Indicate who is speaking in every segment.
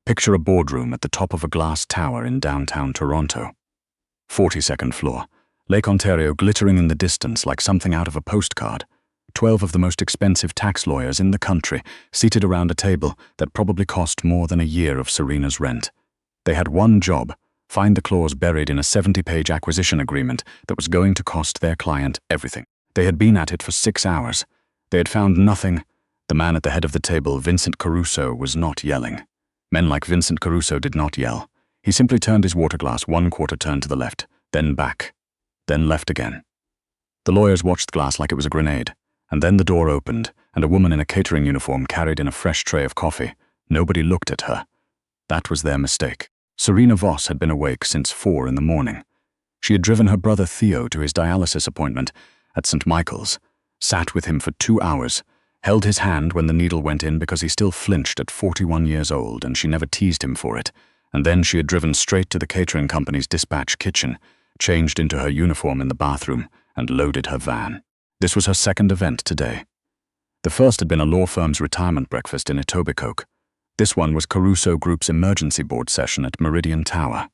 Speaker 1: Picture a boardroom at the top of a glass tower in downtown Toronto. 42nd floor. Lake Ontario glittering in the distance like something out of a postcard. 12 of the most expensive tax lawyers in the country seated around a table that probably cost more than a year of Serena's rent. They had one job: find the clause buried in a 70-page acquisition agreement that was going to cost their client everything. They had been at it for 6 hours. They had found nothing. The man at the head of the table, Vincent Caruso, was not yelling. Men like Vincent Caruso did not yell. He simply turned his water glass 1/4 turn to the left, then back, then left again. The lawyers watched the glass like it was a grenade, and then the door opened, and a woman in a catering uniform carried in a fresh tray of coffee. Nobody looked at her. That was their mistake. Serena Voss had been awake since 4 in the morning. She had driven her brother Theo to his dialysis appointment at St. Michael's, sat with him for 2 hours, held his hand when the needle went in because he still flinched at 41 years old and she never teased him for it, and then she had driven straight to the catering company's dispatch kitchen, changed into her uniform in the bathroom, and loaded her van. This was her second event today. The first had been a law firm's retirement breakfast in Etobicoke. This one was Caruso Group's emergency board session at Meridian Tower.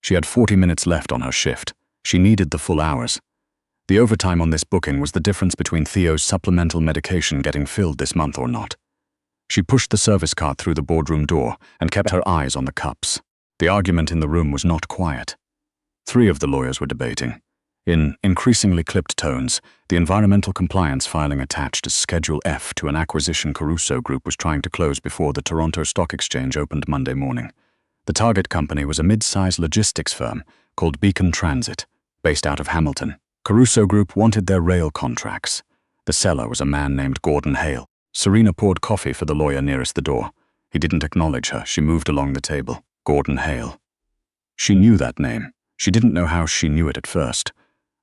Speaker 1: She had 40 minutes left on her shift. She needed the full hours. The overtime on this booking was the difference between Theo's supplemental medication getting filled this month or not. She pushed the service cart through the boardroom door and kept her eyes on the cups. The argument in the room was not quiet. 3 of the lawyers were debating. In increasingly clipped tones, the environmental compliance filing attached as Schedule F to an acquisition Caruso Group was trying to close before the Toronto Stock Exchange opened Monday morning. The target company was a mid-size logistics firm called Beacon Transit, based out of Hamilton. Caruso Group wanted their rail contracts. The seller was a man named Gordon Hale. Serena poured coffee for the lawyer nearest the door. He didn't acknowledge her. She moved along the table. Gordon Hale. She knew that name. She didn't know how she knew it at first.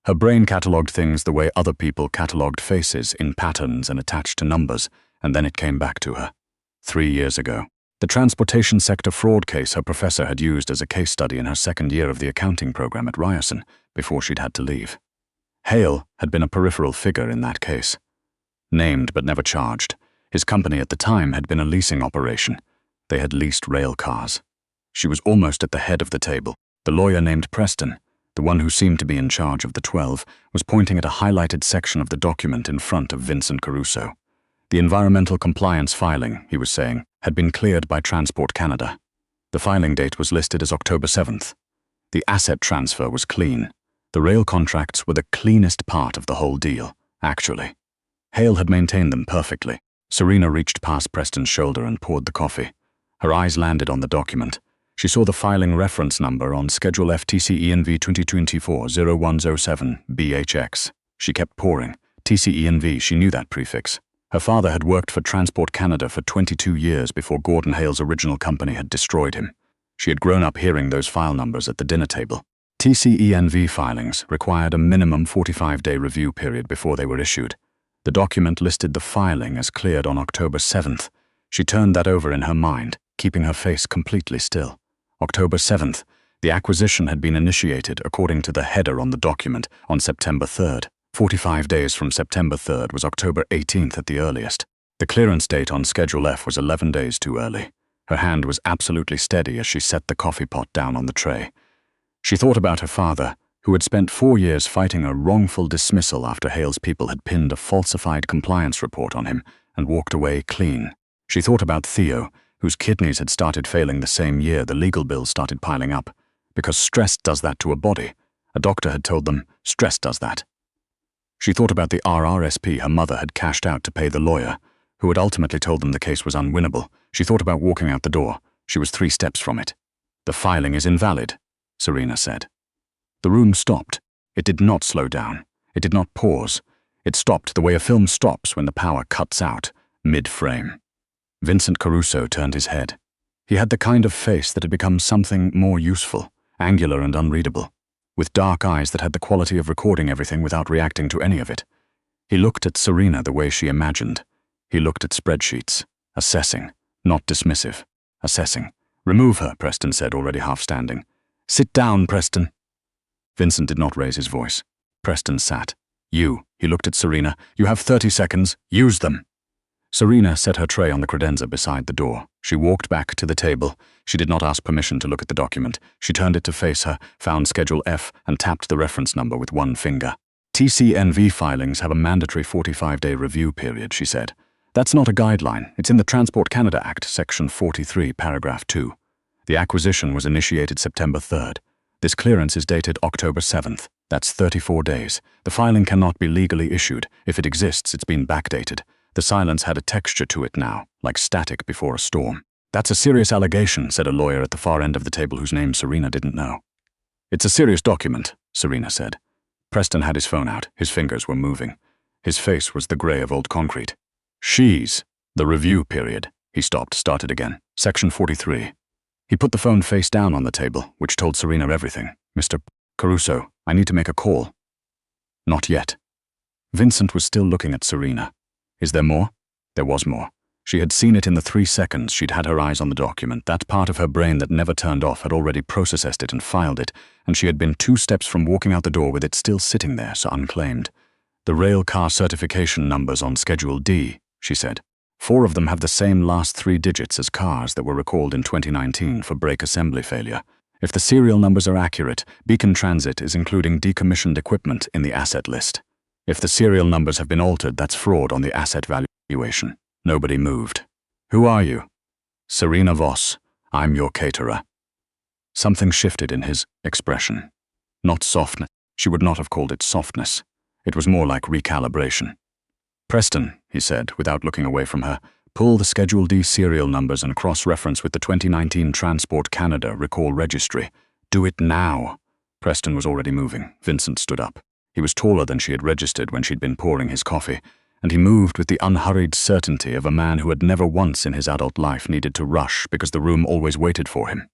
Speaker 1: Her brain catalogued things the way other people catalogued faces, in patterns and attached to numbers, and then it came back to her. 3 years ago. The transportation sector fraud case her professor had used as a case study in her second year of the accounting program at Ryerson, before she'd had to leave. Hale had been a peripheral figure in that case. Named but never charged. His company at the time had been a leasing operation. They had leased rail cars. She was almost at the head of the table. The lawyer named Preston, the one who seemed to be in charge of the 12, was pointing at a highlighted section of the document in front of Vincent Caruso. The environmental compliance filing, he was saying, had been cleared by Transport Canada. The filing date was listed as October 7th. The asset transfer was clean. The rail contracts were the cleanest part of the whole deal, actually. Hale had maintained them perfectly. Serena reached past Preston's shoulder and poured the coffee. Her eyes landed on the document. She saw the filing reference number on Schedule F TCENV 2024-0107 BHX. She kept pouring. TCENV, she knew that prefix. Her father had worked for Transport Canada for 22 years before Gordon Hale's original company had destroyed him. She had grown up hearing those file numbers at the dinner table. TCENV filings required a minimum 45-day review period before they were issued. The document listed the filing as cleared on October 7th. She turned that over in her mind, keeping her face completely still. October 7th, the acquisition had been initiated according to the header on the document on September 3rd. 45 days from September 3rd was October 18th at the earliest. The clearance date on Schedule F was 11 days too early. Her hand was absolutely steady as she set the coffee pot down on the tray. She thought about her father, who had spent 4 years fighting a wrongful dismissal after Hale's people had pinned a falsified compliance report on him and walked away clean. She thought about Theo, whose kidneys had started failing the same year the legal bills started piling up, because stress does that to a body. A doctor had told them, stress does that. She thought about the RRSP her mother had cashed out to pay the lawyer, who had ultimately told them the case was unwinnable. She thought about walking out the door. She was 3 steps from it. The filing is invalid, Serena said. The room stopped. It did not slow down. It did not pause. It stopped the way a film stops when the power cuts out, mid-frame. Vincent Caruso turned his head. He had the kind of face that had become something more useful, angular and unreadable, with dark eyes that had the quality of recording everything without reacting to any of it. He looked at Serena the way she imagined. He looked at spreadsheets, assessing, not dismissive, assessing. "Remove her," Preston said, already half standing. "Sit down, Preston." Vincent did not raise his voice. Preston sat. "You," he looked at Serena, "you have 30 seconds. Use them." Serena set her tray on the credenza beside the door. She walked back to the table. She did not ask permission to look at the document. She turned it to face her, found Schedule F, and tapped the reference number with one finger. TCNV filings have a mandatory 45-day review period, she said. That's not a guideline. It's in the Transport Canada Act, Section 43, Paragraph 2. The acquisition was initiated September 3rd. This clearance is dated October 7th. That's 34 days. The filing cannot be legally issued. If it exists, it's been backdated. The silence had a texture to it now, like static before a storm. That's a serious allegation, said a lawyer at the far end of the table whose name Serena didn't know. It's a serious document, Serena said. Preston had his phone out. His fingers were moving. His face was the grey of old concrete. She's the review period. He stopped, started again. Section 43. He put the phone face down on the table, which told Serena everything. Mr. Caruso, I need to make a call. Not yet. Vincent was still looking at Serena. Is there more? There was more. She had seen it in the 3 seconds she'd had her eyes on the document. That part of her brain that never turned off had already processed it and filed it, and she had been 2 steps from walking out the door with it still sitting there, so unclaimed. The rail car certification numbers on Schedule D, she said. 4 of them have the same last 3 digits as cars that were recalled in 2019 for brake assembly failure. If the serial numbers are accurate, Beacon Transit is including decommissioned equipment in the asset list. If the serial numbers have been altered, that's fraud on the asset valuation. Nobody moved. Who are you? Serena Voss. I'm your caterer. Something shifted in his expression. Not softness. She would not have called it softness. It was more like recalibration. Preston, he said, without looking away from her, pull the Schedule D serial numbers and cross-reference with the 2019 Transport Canada recall registry. Do it now. Preston was already moving. Vincent stood up. He was taller than she had registered when she'd been pouring his coffee, and he moved with the unhurried certainty of a man who had never once in his adult life needed to rush because the room always waited for him.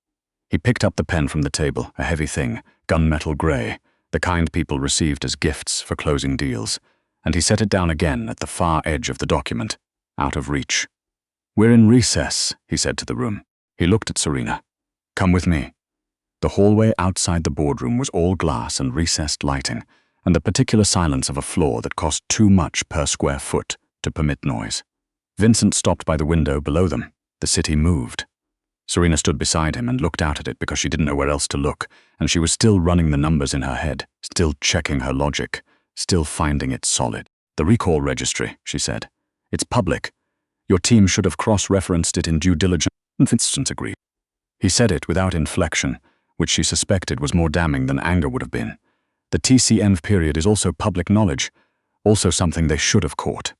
Speaker 1: He picked up the pen from the table, a heavy thing, gunmetal grey, the kind people received as gifts for closing deals, and he set it down again at the far edge of the document, out of reach. We're in recess, he said to the room. He looked at Serena. Come with me. The hallway outside the boardroom was all glass and recessed lighting, and the particular silence of a floor that cost too much per square foot to permit noise. Vincent stopped by the window below them. The city moved. Serena stood beside him and looked out at it because she didn't know where else to look, and she was still running the numbers in her head, still checking her logic, still finding it solid. The recall registry, she said. It's public. Your team should have cross-referenced it in due diligence. Vincent agreed. He said it without inflection, which she suspected was more damning than anger would have been. The TCNV period is also public knowledge, also something they should have caught.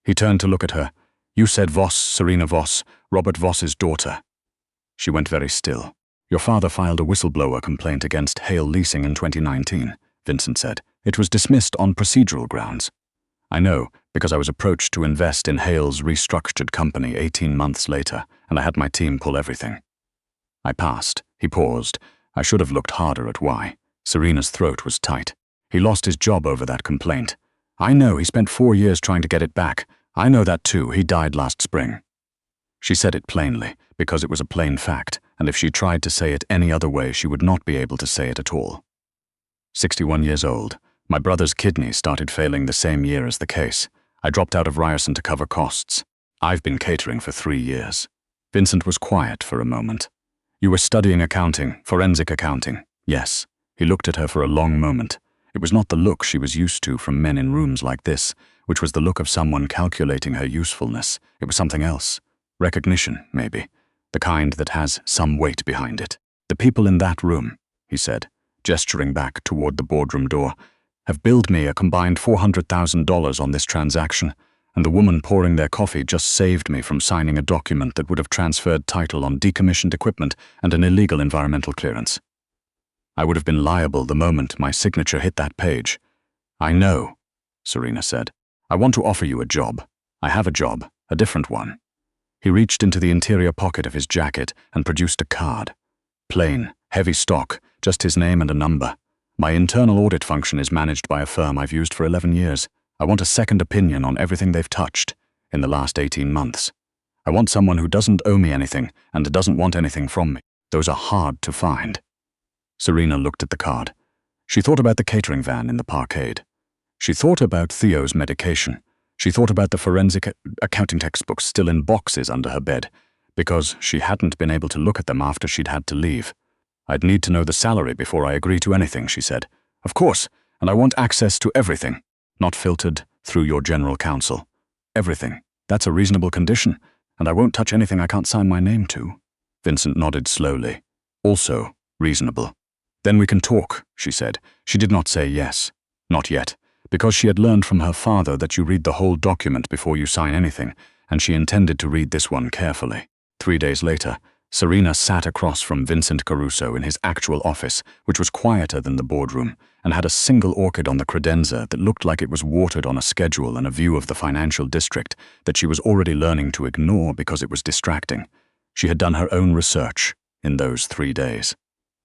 Speaker 1: He turned to look at her. You said Voss, Serena Voss, Robert Voss's daughter. She went very still. Your father filed a whistleblower complaint against Hale Leasing in 2019, Vincent said. It was dismissed on procedural grounds. I know, because I was approached to invest in Hale's restructured company 18 months later, and I had my team pull everything. I passed. He paused. I should have looked harder at why. Serena's throat was tight. He lost his job over that complaint. I know, he spent 4 years trying to get it back. I know that too. He died last spring. She said it plainly, because it was a plain fact, and if she tried to say it any other way, she would not be able to say it at all. 61 years old. My brother's kidney started failing the same year as the case. I dropped out of Ryerson to cover costs. I've been catering for 3 years. Vincent was quiet for a moment. You were studying accounting, forensic accounting. Yes. He looked at her for a long moment. It was not the look she was used to from men in rooms like this, which was the look of someone calculating her usefulness. It was something else. Recognition, maybe. The kind that has some weight behind it. The people in that room, he said, gesturing back toward the boardroom door, have billed me a combined $400,000 on this transaction, and the woman pouring their coffee just saved me from signing a document that would have transferred title on decommissioned equipment and an illegal environmental clearance. I would have been liable the moment my signature hit that page. I know, Serena said. I want to offer you a job. I have a job, a different one. He reached into the interior pocket of his jacket and produced a card. Plain, heavy stock, just his name and a number. My internal audit function is managed by a firm I've used for 11 years. I want a second opinion on everything they've touched in the last 18 months. I want someone who doesn't owe me anything and doesn't want anything from me. Those are hard to find. Serena looked at the card. She thought about the catering van in the parkade. She thought about Theo's medication. She thought about the forensic accounting textbooks still in boxes under her bed, because she hadn't been able to look at them after she'd had to leave. "I'd need to know the salary before I agree to anything," she said. "Of course, and I want access to everything, not filtered through your general counsel. Everything. That's a reasonable condition, and I won't touch anything I can't sign my name to." Vincent nodded slowly. "Also reasonable." "Then we can talk," she said. She did not say yes. Not yet, because she had learned from her father that you read the whole document before you sign anything, and she intended to read this one carefully. 3 days later, Serena sat across from Vincent Caruso in his actual office, which was quieter than the boardroom, and had a single orchid on the credenza that looked like it was watered on a schedule and a view of the financial district that she was already learning to ignore because it was distracting. She had done her own research in those 3 days.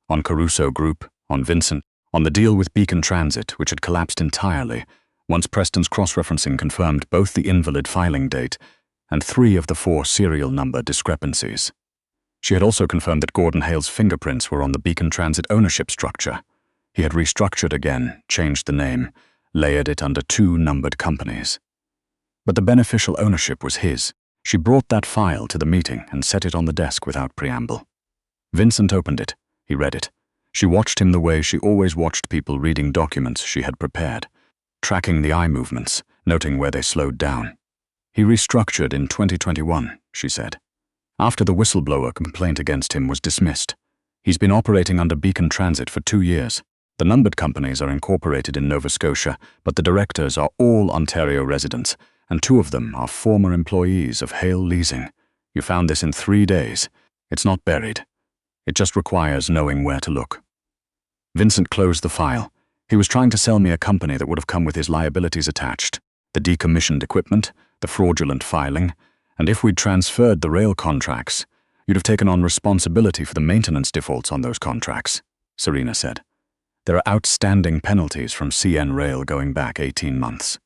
Speaker 1: On Caruso Group, on Vincent, on the deal with Beacon Transit, which had collapsed entirely, once Preston's cross-referencing confirmed both the invalid filing date and 3 of the 4 serial number discrepancies. She had also confirmed that Gordon Hale's fingerprints were on the Beacon Transit ownership structure. He had restructured again, changed the name, layered it under 2 numbered companies. But the beneficial ownership was his. She brought that file to the meeting and set it on the desk without preamble. Vincent opened it. He read it. She watched him the way she always watched people reading documents she had prepared, tracking the eye movements, noting where they slowed down. "He restructured in 2021, she said. "After the whistleblower complaint against him was dismissed. He's been operating under Beacon Transit for 2 years. The numbered companies are incorporated in Nova Scotia, but the directors are all Ontario residents, and 2 of them are former employees of Hale Leasing. You found this in 3 days. It's not buried. It just requires knowing where to look." Vincent closed the file. He was trying to sell me a company that would have come with his liabilities attached, the decommissioned equipment, the fraudulent filing, and if we'd transferred the rail contracts, you'd have taken on responsibility for the maintenance defaults on those contracts, Serena said. "There are outstanding penalties from CN Rail going back 18 months.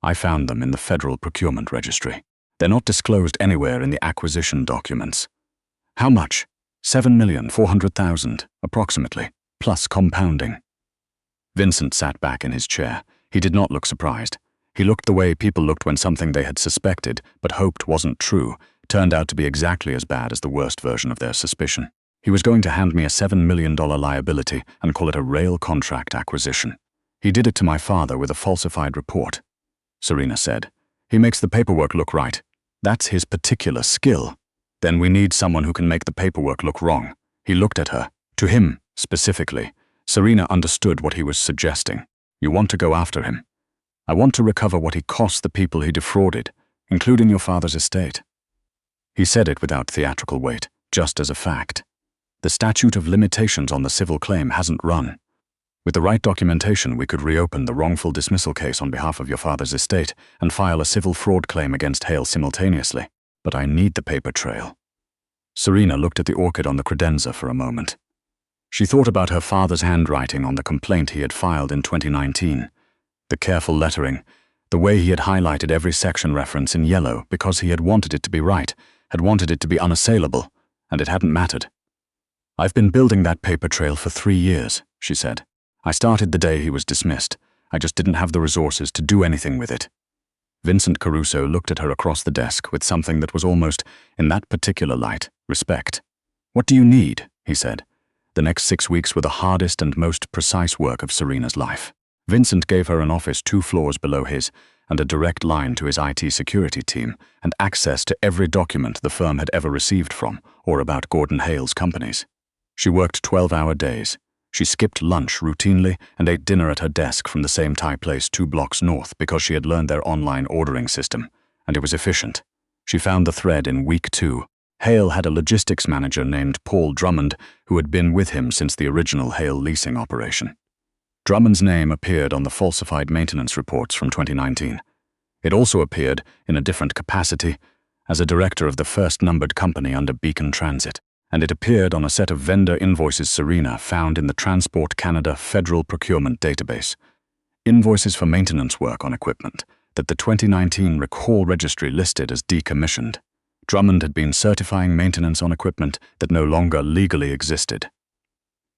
Speaker 1: I found them in the Federal Procurement Registry. They're not disclosed anywhere in the acquisition documents." "How much?" $7,400,000, approximately, plus compounding. Vincent sat back in his chair. He did not look surprised. He looked the way people looked when something they had suspected, but hoped wasn't true, turned out to be exactly as bad as the worst version of their suspicion. He was going to hand me a $7 million liability and call it a rail contract acquisition. "He did it to my father with a falsified report," Serena said. "He makes the paperwork look right. That's his particular skill. Then we need someone who can make the paperwork look wrong." He looked at her. To him, specifically. Serena understood what he was suggesting. "You want to go after him. I want to recover what he cost the people he defrauded, including your father's estate." He said it without theatrical weight, just as a fact. "The statute of limitations on the civil claim hasn't run. With the right documentation, we could reopen the wrongful dismissal case on behalf of your father's estate and file a civil fraud claim against Hale simultaneously. But I need the paper trail." Serena looked at the orchid on the credenza for a moment. She thought about her father's handwriting on the complaint he had filed in 2019. The careful lettering, the way he had highlighted every section reference in yellow because he had wanted it to be right, had wanted it to be unassailable, and it hadn't mattered. "I've been building that paper trail for 3 years, she said. "I started the day he was dismissed. I just didn't have the resources to do anything with it." Vincent Caruso looked at her across the desk with something that was almost, in that particular light, respect. "What do you need?" he said. The next 6 weeks were the hardest and most precise work of Serena's life. Vincent gave her an office 2 floors below his, and a direct line to his IT security team, and access to every document the firm had ever received from, or about Gordon Hale's companies. She worked 12-hour days. She skipped lunch routinely and ate dinner at her desk from the same Thai place 2 blocks north because she had learned their online ordering system, and it was efficient. She found the thread in week 2. Hale had a logistics manager named Paul Drummond who had been with him since the original Hale leasing operation. Drummond's name appeared on the falsified maintenance reports from 2019. It also appeared, in a different capacity, as a director of the first numbered company under Beacon Transit, and it appeared on a set of vendor invoices Serena found in the Transport Canada Federal Procurement Database. Invoices for maintenance work on equipment that the 2019 Recall Registry listed as decommissioned. Drummond had been certifying maintenance on equipment that no longer legally existed.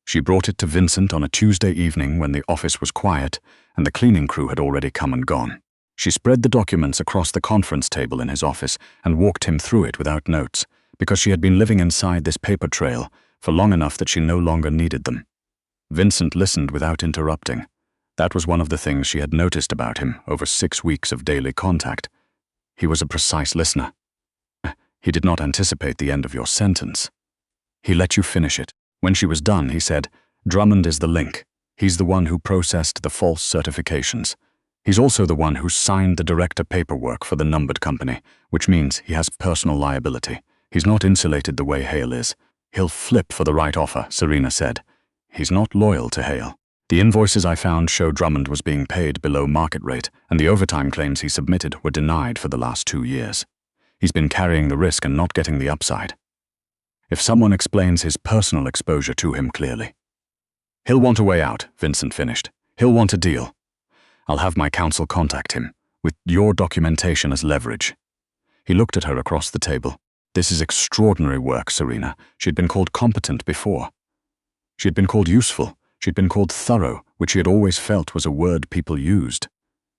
Speaker 1: She brought it to Vincent on a Tuesday evening when the office was quiet and the cleaning crew had already come and gone. She spread the documents across the conference table in his office and walked him through it without notes, because she had been living inside this paper trail for long enough that she no longer needed them. Vincent listened without interrupting. That was one of the things she had noticed about him over 6 weeks of daily contact. He was a precise listener. He did not anticipate the end of your sentence. He let you finish it. When she was done, he said, Drummond is the link. He's the one who processed the false certifications. He's also the one who signed the director paperwork for the numbered company, which means he has personal liability. He's not insulated the way Hale is. He'll flip for the right offer, Serena said. He's not loyal to Hale. The invoices I found show Drummond was being paid below market rate, and the overtime claims he submitted were denied for the last 2 years. He's been carrying the risk and not getting the upside. If someone explains his personal exposure to him clearly. He'll want a way out, Vincent finished. He'll want a deal. I'll have my counsel contact him, with your documentation as leverage. He looked at her across the table. This is extraordinary work, Serena. She'd been called competent before. She'd been called useful. She'd been called thorough, which she had always felt was a word people used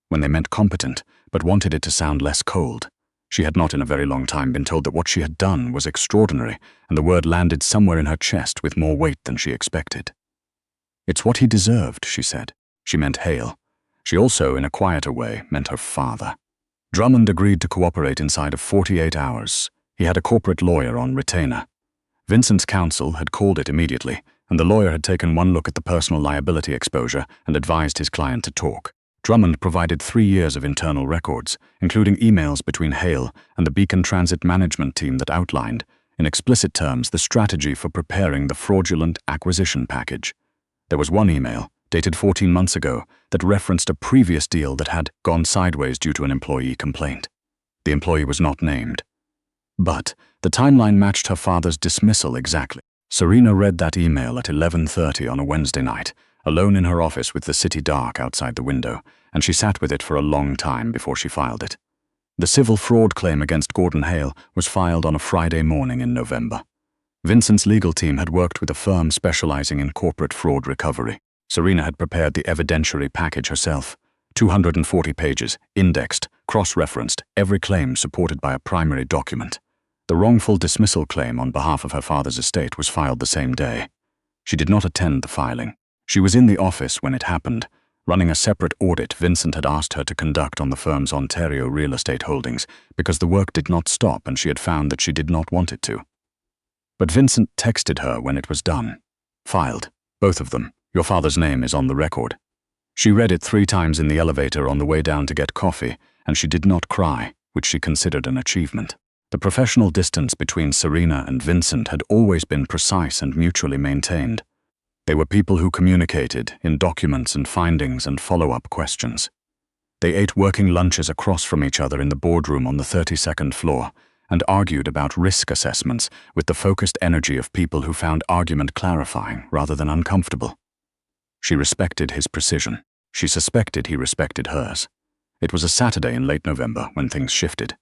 Speaker 1: when they meant competent, but wanted it to sound less cold. She had not in a very long time been told that what she had done was extraordinary, and the word landed somewhere in her chest with more weight than she expected. It's what he deserved, she said. She meant Hale. She also, in a quieter way, meant her father. Drummond agreed to cooperate inside of 48 hours. He had a corporate lawyer on retainer. Vincent's counsel had called it immediately, and the lawyer had taken one look at the personal liability exposure and advised his client to talk. Drummond provided 3 years of internal records, including emails between Hale and the Beacon Transit Management team that outlined, in explicit terms, the strategy for preparing the fraudulent acquisition package. There was one email, dated 14 months ago, that referenced a previous deal that had gone sideways due to an employee complaint. The employee was not named. But the timeline matched her father's dismissal exactly. Serena read that email at 11:30 on a Wednesday night, alone in her office with the city dark outside the window, and she sat with it for a long time before she filed it. The civil fraud claim against Gordon Hale was filed on a Friday morning in November. Vincent's legal team had worked with a firm specializing in corporate fraud recovery. Serena had prepared the evidentiary package herself. 240 pages, indexed, cross-referenced, every claim supported by a primary document. The wrongful dismissal claim on behalf of her father's estate was filed the same day. She did not attend the filing. She was in the office when it happened, running a separate audit Vincent had asked her to conduct on the firm's Ontario real estate holdings because the work did not stop and she had found that she did not want it to. But Vincent texted her when it was done. Filed. Both of them. Your father's name is on the record. She read it 3 times in the elevator on the way down to get coffee, and she did not cry, which she considered an achievement. The professional distance between Serena and Vincent had always been precise and mutually maintained. They were people who communicated in documents and findings and follow-up questions. They ate working lunches across from each other in the boardroom on the 32nd floor and argued about risk assessments with the focused energy of people who found argument clarifying rather than uncomfortable. She respected his precision. She suspected he respected hers. It was a Saturday in late November when things shifted.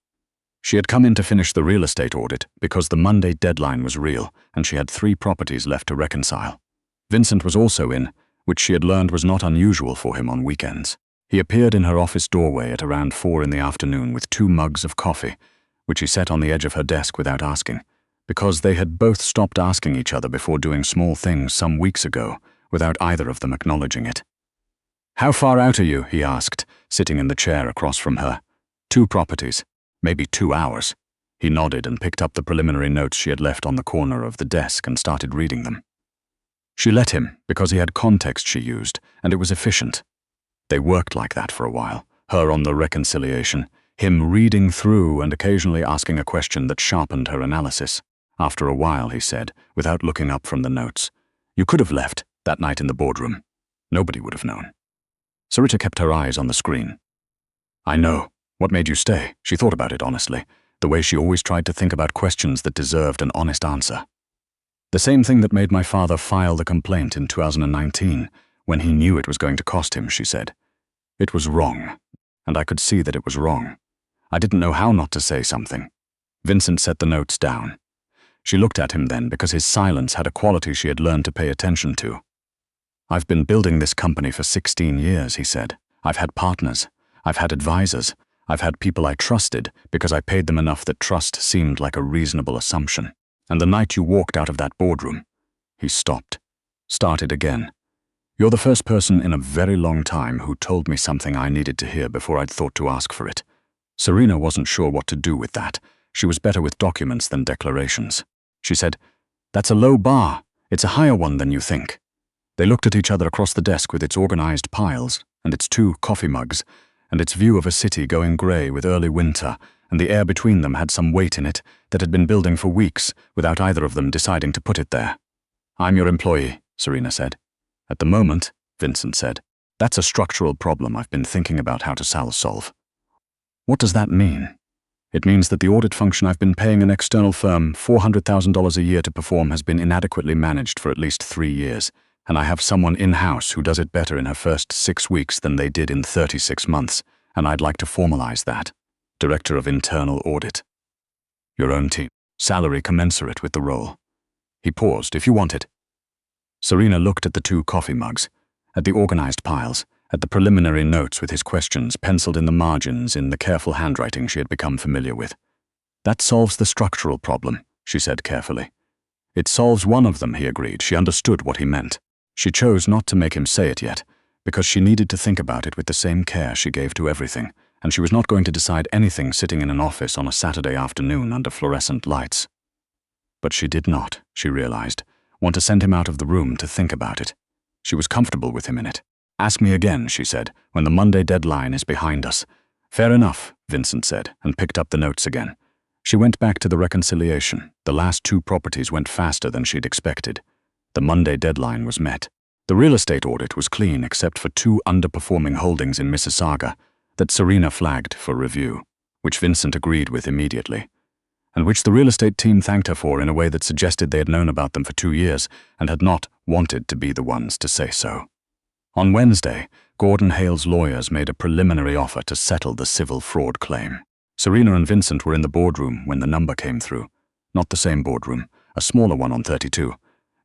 Speaker 1: She had come in to finish the real estate audit because the Monday deadline was real and she had 3 properties left to reconcile. Vincent was also in, which she had learned was not unusual for him on weekends. He appeared in her office doorway at around 4 in the afternoon with 2 mugs of coffee, which he set on the edge of her desk without asking, because they had both stopped asking each other before doing small things some weeks ago, without either of them acknowledging it. "How far out are you?" he asked, sitting in the chair across from her. 2 properties. Maybe 2 hours. He nodded and picked up the preliminary notes she had left on the corner of the desk and started reading them. She let him because he had context she used, and it was efficient. They worked like that for a while, her on the reconciliation, him reading through and occasionally asking a question that sharpened her analysis. After a while, he said, without looking up from the notes, "You could have left that night in the boardroom. Nobody would have known." Sarita kept her eyes on the screen. "I know. What made you stay?" She thought about it honestly, the way she always tried to think about questions that deserved an honest answer. "The same thing that made my father file the complaint in 2019, when he knew it was going to cost him," she said. "It was wrong, and I could see that it was wrong. I didn't know how not to say something." Vincent set the notes down. She looked at him then because his silence had a quality she had learned to pay attention to. "I've been building this company for 16 years, he said. "I've had partners. I've had advisors. I've had people I trusted because I paid them enough that trust seemed like a reasonable assumption. And the night you walked out of that boardroom," he stopped, started again. "You're the first person in a very long time who told me something I needed to hear before I'd thought to ask for it." Serena wasn't sure what to do with that. She was better with documents than declarations. She said, "That's a low bar. It's a higher one than you think." They looked at each other across the desk with its organized piles, and its 2 coffee mugs, and its view of a city going grey with early winter, and the air between them had some weight in it that had been building for weeks without either of them deciding to put it there. "I'm your employee," Serena said. "At the moment," Vincent said, "that's a structural problem I've been thinking about how to solve." "What does that mean?" "It means that the audit function I've been paying an external firm $400,000 a year to perform has been inadequately managed for at least 3 years, and I have someone in-house who does it better in her first 6 weeks than they did in 36 months, and I'd like to formalize that. Director of Internal Audit. Your own team. Salary commensurate with the role." He paused. "If you want it." Serena looked at the 2 coffee mugs, at the organized piles, at the preliminary notes with his questions penciled in the margins in the careful handwriting she had become familiar with. "That solves the structural problem," she said carefully. "It solves one of them," he agreed. She understood what he meant. She chose not to make him say it yet, because she needed to think about it with the same care she gave to everything, and she was not going to decide anything sitting in an office on a Saturday afternoon under fluorescent lights. But she did not, she realized, want to send him out of the room to think about it. She was comfortable with him in it. "Ask me again," she said, "when the Monday deadline is behind us." "Fair enough," Vincent said, and picked up the notes again. She went back to the reconciliation. The last 2 properties went faster than she'd expected. The Monday deadline was met. The real estate audit was clean except for 2 underperforming holdings in Mississauga that Serena flagged for review, which Vincent agreed with immediately, and which the real estate team thanked her for in a way that suggested they had known about them for 2 years and had not wanted to be the ones to say so. On Wednesday, Gordon Hale's lawyers made a preliminary offer to settle the civil fraud claim. Serena and Vincent were in the boardroom when the number came through. Not the same boardroom, a smaller one on 32.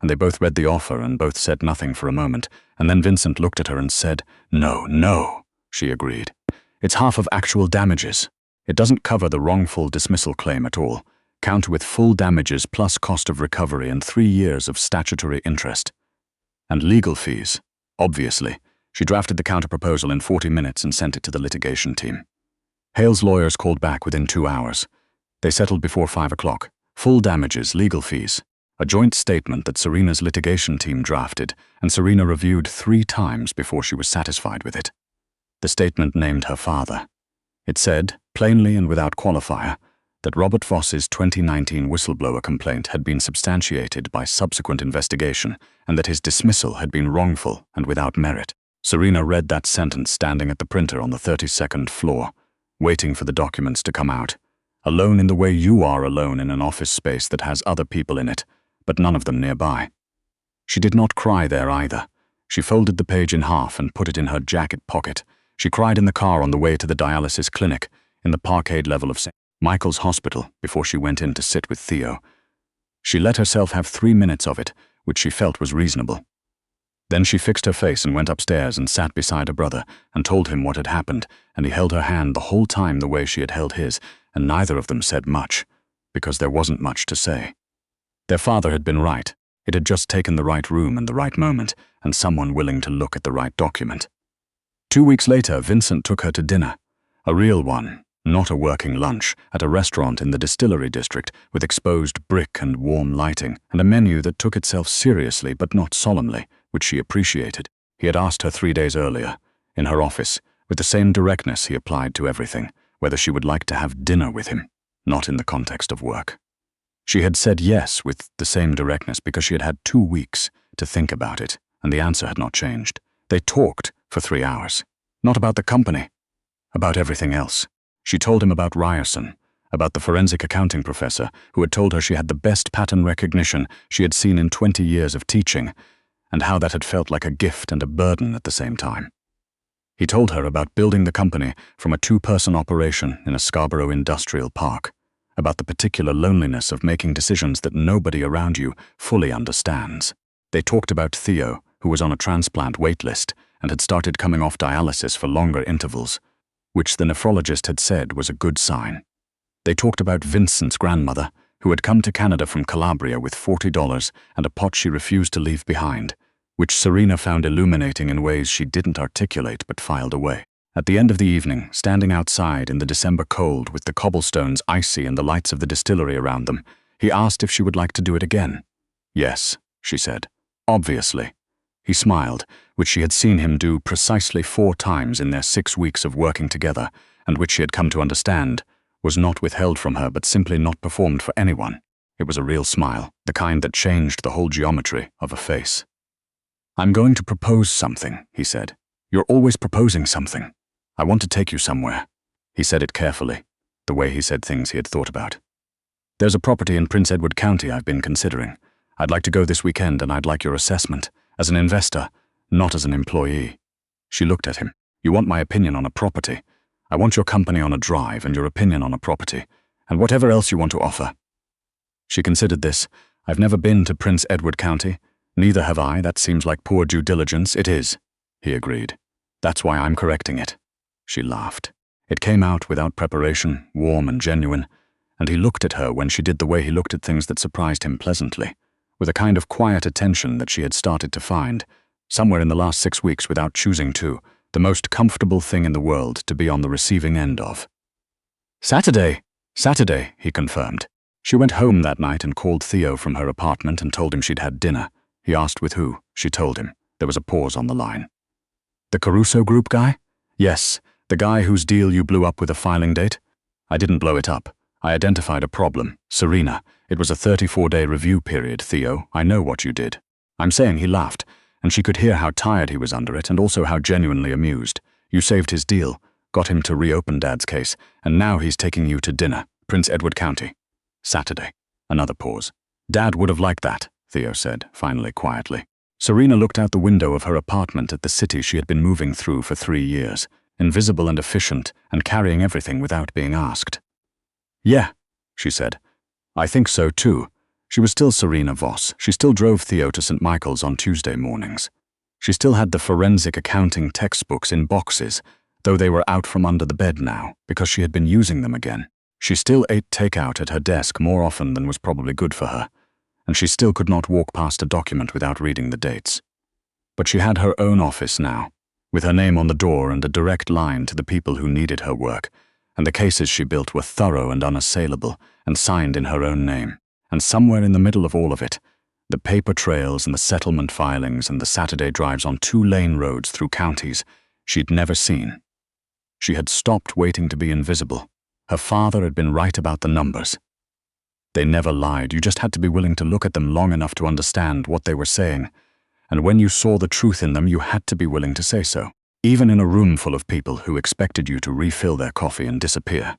Speaker 1: And they both read the offer and both said nothing for a moment, and then Vincent looked at her and said, No, she agreed. "It's half of actual damages. It doesn't cover the wrongful dismissal claim at all. Count with full damages plus cost of recovery and 3 years of statutory interest. And legal fees, obviously." She drafted the counterproposal in 40 minutes and sent it to the litigation team. Hale's lawyers called back within 2 hours. They settled before 5 o'clock. Full damages, legal fees. A joint statement that Serena's litigation team drafted, and Serena reviewed 3 times before she was satisfied with it. The statement named her father. It said, plainly and without qualifier, that Robert Voss's 2019 whistleblower complaint had been substantiated by subsequent investigation and that his dismissal had been wrongful and without merit. Serena read that sentence standing at the printer on the 32nd floor, waiting for the documents to come out, alone in the way you are alone in an office space that has other people in it, but none of them nearby. She did not cry there either. She folded the page in half and put it in her jacket pocket. She cried in the car on the way to the dialysis clinic in the parkade level of St. Michael's Hospital before she went in to sit with Theo. She let herself have 3 minutes of it, which she felt was reasonable. Then she fixed her face and went upstairs and sat beside her brother and told him what had happened, and he held her hand the whole time the way she had held his, and neither of them said much, because there wasn't much to say. Their father had been right. It had just taken the right room and the right moment, and someone willing to look at the right document. 2 weeks later, Vincent took her to dinner. A real one, not a working lunch, at a restaurant in the distillery district with exposed brick and warm lighting, and a menu that took itself seriously but not solemnly, which she appreciated. He had asked her 3 days earlier, in her office, with the same directness he applied to everything, whether she would like to have dinner with him, not in the context of work. She had said yes with the same directness because she had had 2 weeks to think about it, and the answer had not changed. They talked for 3 hours. Not about the company, about everything else. She told him about Ryerson, about the forensic accounting professor who had told her she had the best pattern recognition she had seen in 20 years of teaching, and how that had felt like a gift and a burden at the same time. He told her about building the company from a 2-person operation in a Scarborough industrial park, about the particular loneliness of making decisions that nobody around you fully understands. They talked about Theo, who was on a transplant wait list and had started coming off dialysis for longer intervals, which the nephrologist had said was a good sign. They talked about Vincent's grandmother, who had come to Canada from Calabria with $40 and a pot she refused to leave behind, which Serena found illuminating in ways she didn't articulate but filed away. At the end of the evening, standing outside in the December cold with the cobblestones icy and the lights of the distillery around them, he asked if she would like to do it again. Yes, she said. Obviously. He smiled, which she had seen him do precisely 4 times in their 6 weeks of working together, and which she had come to understand was not withheld from her but simply not performed for anyone. It was a real smile, the kind that changed the whole geometry of a face. "I'm going to propose something," he said. "You're always proposing something. I want to take you somewhere." He said it carefully, the way he said things he had thought about. "There's a property in Prince Edward County I've been considering. I'd like to go this weekend and I'd like your assessment, as an investor, not as an employee." She looked at him. "You want my opinion on a property. I want your company on a drive and your opinion on a property, and whatever else you want to offer." She considered this. "I've never been to Prince Edward County. Neither have I. That seems like poor due diligence." "It is," he agreed. "That's why I'm correcting it." She laughed. It came out without preparation, warm and genuine, and he looked at her when she did the way he looked at things that surprised him pleasantly, with a kind of quiet attention that she had started to find, somewhere in the last 6 weeks without choosing to, the most comfortable thing in the world to be on the receiving end of. Saturday, he confirmed. She went home that night and called Theo from her apartment and told him she'd had dinner. He asked with who. She told him. There was a pause on the line. "The Caruso Group guy?" "Yes, the guy whose deal you blew up with a filing date." "I didn't blow it up. I identified a problem. Serena. It was a 34-day review period, Theo. I know what you did." I'm saying he laughed, and she could hear how tired he was under it and also how genuinely amused. "You saved his deal, got him to reopen Dad's case, and now he's taking you to dinner. Prince Edward County. Saturday." Another pause. "Dad would have liked that," Theo said, finally quietly. Serena looked out the window of her apartment at the city she had been moving through for 3 years, invisible and efficient and carrying everything without being asked. "Yeah," she said. "I think so too." She was still Serena Voss. She still drove Theo to St. Michael's on Tuesday mornings. She still had the forensic accounting textbooks in boxes, though they were out from under the bed now, because she had been using them again. She still ate takeout at her desk more often than was probably good for her, and she still could not walk past a document without reading the dates. But she had her own office now, with her name on the door and a direct line to the people who needed her work, and the cases she built were thorough and unassailable and signed in her own name. And somewhere in the middle of all of it, the paper trails and the settlement filings and the Saturday drives on 2-lane roads through counties she'd never seen. She had stopped waiting to be invisible. Her father had been right about the numbers. They never lied. You just had to be willing to look at them long enough to understand what they were saying. And when you saw the truth in them, you had to be willing to say so, even in a room full of people who expected you to refill their coffee and disappear.